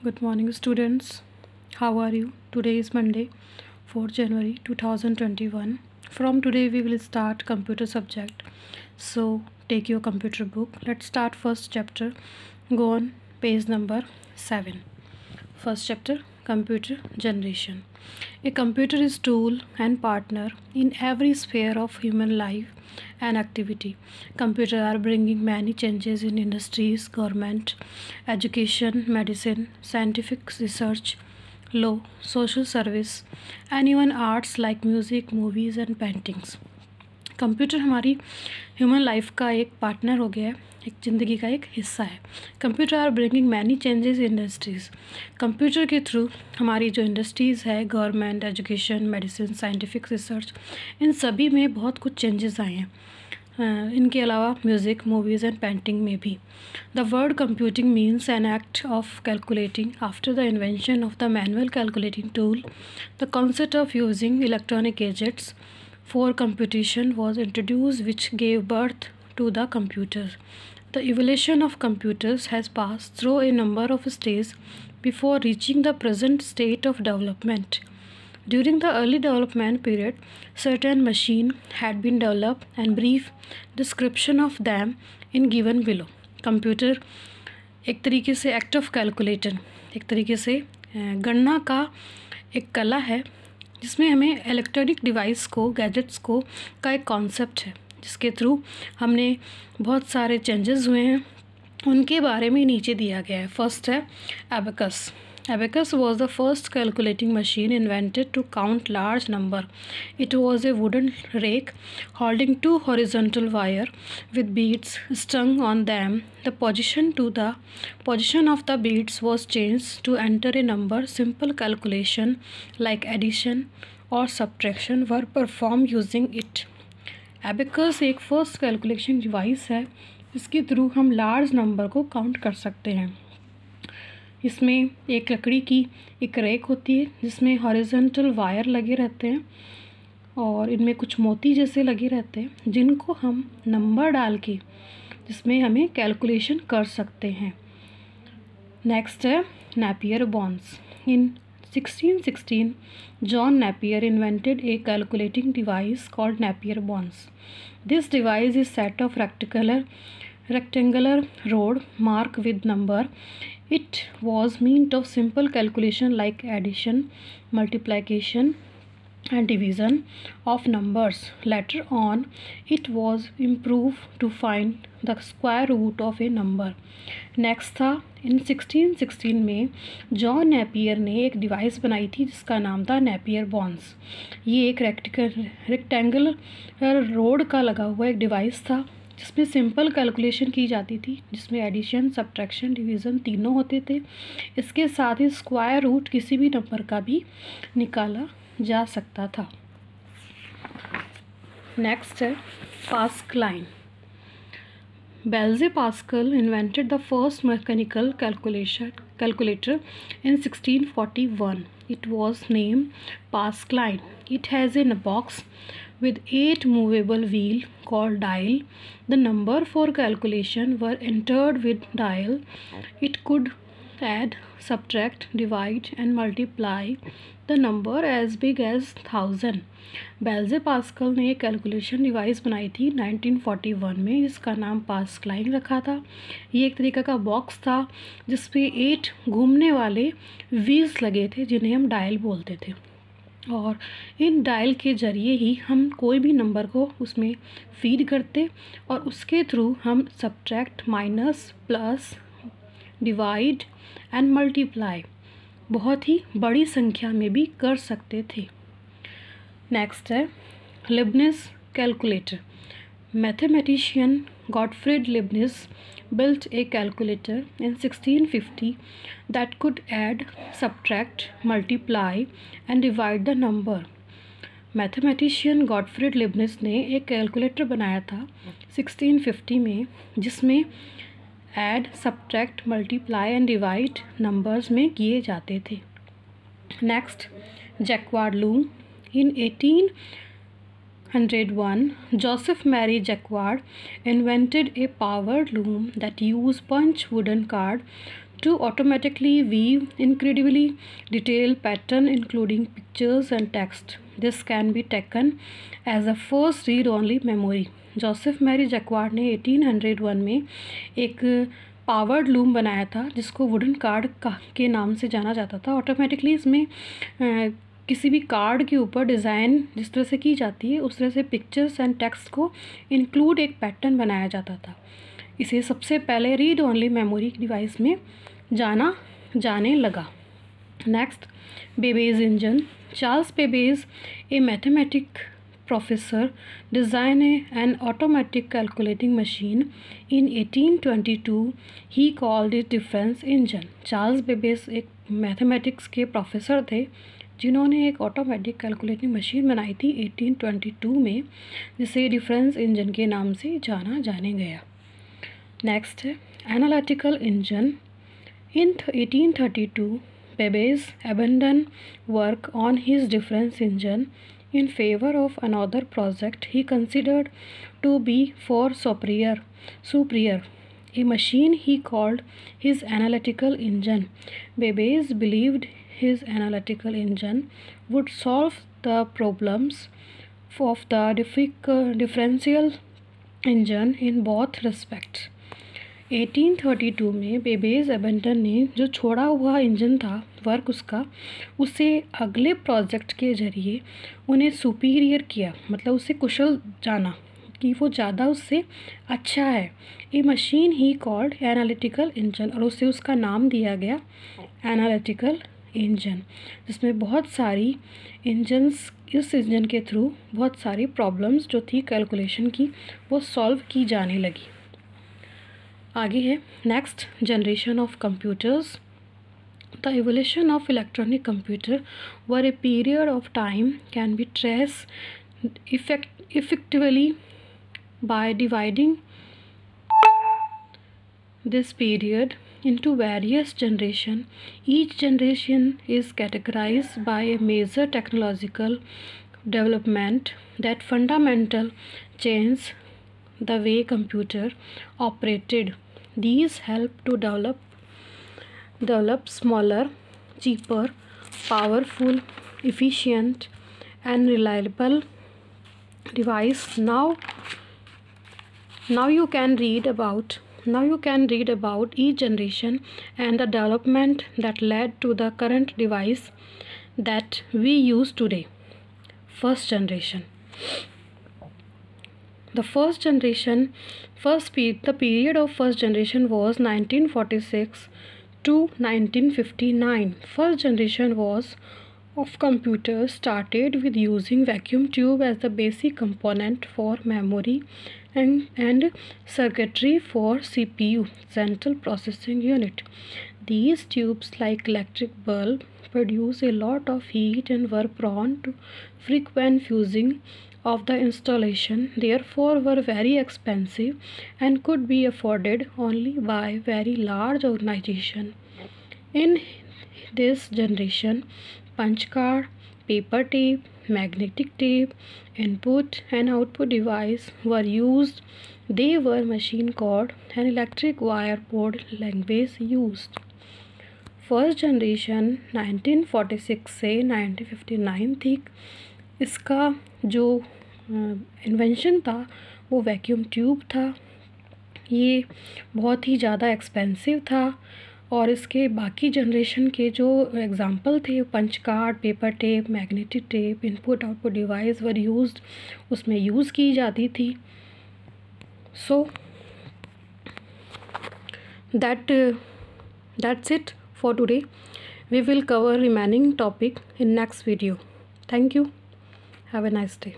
Good morning, students. How are you? Today is Monday, 4th January 2021. From today, we will start computer subject. So, take your computer book. Let's start first chapter. Go on page number 7. First chapter, computer generation. A computer is tool and partner in every sphere of human life and activity. Computers are bringing many changes in industries, government, education, medicine, scientific research, law, social service, and even arts like music, movies and paintings. Computer हमारी human life का एक partner हो गया है, एक ज़िंदगी का एक हिस्सा है. Computer are bringing many changes in industries. Computer के थ्रू हमारी जो इंडस्ट्रीज़ है, government, education, medicine, scientific research, इन सभी में बहुत कुछ चेंजेस आए हैं. इनके अलावा म्यूज़िक, मूवीज़ एंड पेंटिंग में भी. The word computing means an act of calculating. After the invention of the manual calculating tool, the concept of using electronic gadgets for computation was introduced, which gave birth to the computer. The evolution of computers has passed through a number of stages before reaching the present state of development. During the early development period, certain machines had been developed and brief description of them in given below. Computer एक तरीके से act of calculator, एक तरीके से गणना का एक कला है जिसमें हमें इलेक्ट्रॉनिक डिवाइस को, गैजेट्स को का एक कॉन्सेप्ट है जिसके थ्रू हमने बहुत सारे चेंजेस हुए हैं, उनके बारे में नीचे दिया गया है. फर्स्ट है abacus. Abacus was the first calculating machine invented to count large number. It was a wooden rake holding two horizontal wire with beads strung on them. The position of the beads was changed to enter a number. Simple calculation like addition or subtraction were performed using it. Abacus एक first calculation device है इसके through हम large number को count कर सकते हैं. इसमें एक लकड़ी की एक रैक होती है जिसमें हॉरिजॉन्टल वायर लगे रहते हैं और इनमें कुछ मोती जैसे लगे रहते हैं जिनको हम नंबर डाल के जिसमें हमें कैलकुलेशन कर सकते हैं. नेक्स्ट है Napier bonds. In 1616 John Napier invented A calculating device called Napier bonds. This device is set of rectangular rod marked with number. It was meant of simple calculation like addition, multiplication and division of numbers. Later on, it was improved to find the square root of a number. Next था इन 1616 में John Napier ने एक device बनाई थी जिसका नाम था Napier bonds. ये एक रेक्टेंगुलर रोड का लगा हुआ एक डिवाइस था जिसमें सिंपल कैलकुलेशन की जाती थी, जिसमें एडिशन, सब्ट्रैक्शन, डिवीज़न तीनों होते थे. इसके साथ ही स्क्वायर रूट किसी भी नंबर का भी निकाला जा सकता था. नेक्स्ट है Pascaline. Blaise Pascal invented the first mechanical calculator in 1641. It was named Pascaline. It has a box with 8 movable wheels called dial. The number for calculation were entered with dial. It could add, subtract, divide and multiply the number as big as 1000. बेल्जे pascal ने एक calculation device बनाई थी 1941 में जिसका नाम Pascaline रखा था. ये एक तरीका का बॉक्स था जिस पे 8 घूमने वाले व्हील्स लगे थे जिन्हें हम डायल बोलते थे और इन डायल के ज़रिए ही हम कोई भी नंबर को उसमें फीड करते और उसके थ्रू हम subtract, minus, plus, divide and multiply बहुत ही बड़ी संख्या में भी कर सकते थे. नेक्स्ट है Leibniz calculator. Mathematician Gottfried Leibniz built a calculator in 1650 that could add, subtract, multiply and divide the number. Mathematician Gottfried Leibniz ने एक कैलकुलेटर बनाया था 1650 में जिसमें add, subtract, multiply and divide numbers में किए जाते थे. Next Jacquard loom. In 101. Joseph Mary Jacquard invented a powered loom that used punch wooden card to automatically weave incredibly detailed pattern including pictures and text. This can be taken as a first read-only memory. Joseph Marie Jacquard ने 1801 में एक powered loom बनाया था जिसको wooden card के नाम से जाना जाता था। ऑटोमेटिकली इसमें किसी भी कार्ड के ऊपर डिज़ाइन जिस तरह से की जाती है उस तरह से पिक्चर्स एंड टेक्स्ट को इंक्लूड एक पैटर्न बनाया जाता था। इसे सबसे पहले रीड ओनली मेमोरी डिवाइस में जाने लगा। Next, Babbage engine. Charles Babbage, A mathematic professor, designed an automatic calculating machine in 1822. He called it difference engine. Charles Babbage एक मैथमेटिक्स के प्रोफेसर थे जिन्होंने एक ऑटोमेटिक कैलकुलेटिंग मशीन बनाई थी 1822 में, जिसे डिफरेंस इंजन के नाम से जाने गया। नेक्स्ट है analytical engine. In 1832, Babbage abandoned work on his difference engine in favor of another project he considered to be far superior, a machine he called his analytical engine. Babbage believed his analytical engine would solve the problems of the differential engine in both respects. 1832 में Babbage एबेंटन ने जो छोड़ा हुआ engine था work उसका, उसे अगले project के ज़रिए उन्हें सुपीरियर किया, मतलब उससे कुशल जाना कि वो ज़्यादा उससे अच्छा है। A machine he called analytical engine, और उसे उसका नाम दिया गया एनालिटिकल इंजन, जिसमें बहुत सारी इंजन्स, इस इंजन के थ्रू बहुत सारी प्रॉब्लम्स जो थी कैलकुलेशन की वो सॉल्व की जाने लगी। आगे है next, generation of computers. The evolution of electronic computer were a period of time can be trace effectively by dividing this period into various generations. Each generation is categorized by a major technological development that fundamental change the way computer operated. These help to develop smaller, cheaper, powerful, efficient and reliable device. Now you can read about each generation and the development that led to the current device that we use today. First generation. The period of first generation was 1946 to 1959. First generation of computers started with using vacuum tube as the basic component for memory and circuitry for CPU, central processing unit. These tubes, like electric bulb, produce a lot of heat and were prone to frequent fusing of the installation, therefore were very expensive and could be afforded only by very large organization. In this generation, punch card, paper tape, magnetic tape, input and output device were used. They were machine code and electric wire board language used. First generation 1946 से 1959 तक इसका जो invention था वो vacuum tube था। ये बहुत ही ज़्यादा एक्सपेंसिव था और इसके बाकी जनरेशन के जो एग्ज़ाम्पल थे, punch card, paper tape, magnetic tape, input output device were used, उसमें यूज़ की जाती थी। सो that's it for today. We will cover remaining topic in next video. Thank you. Have a nice day.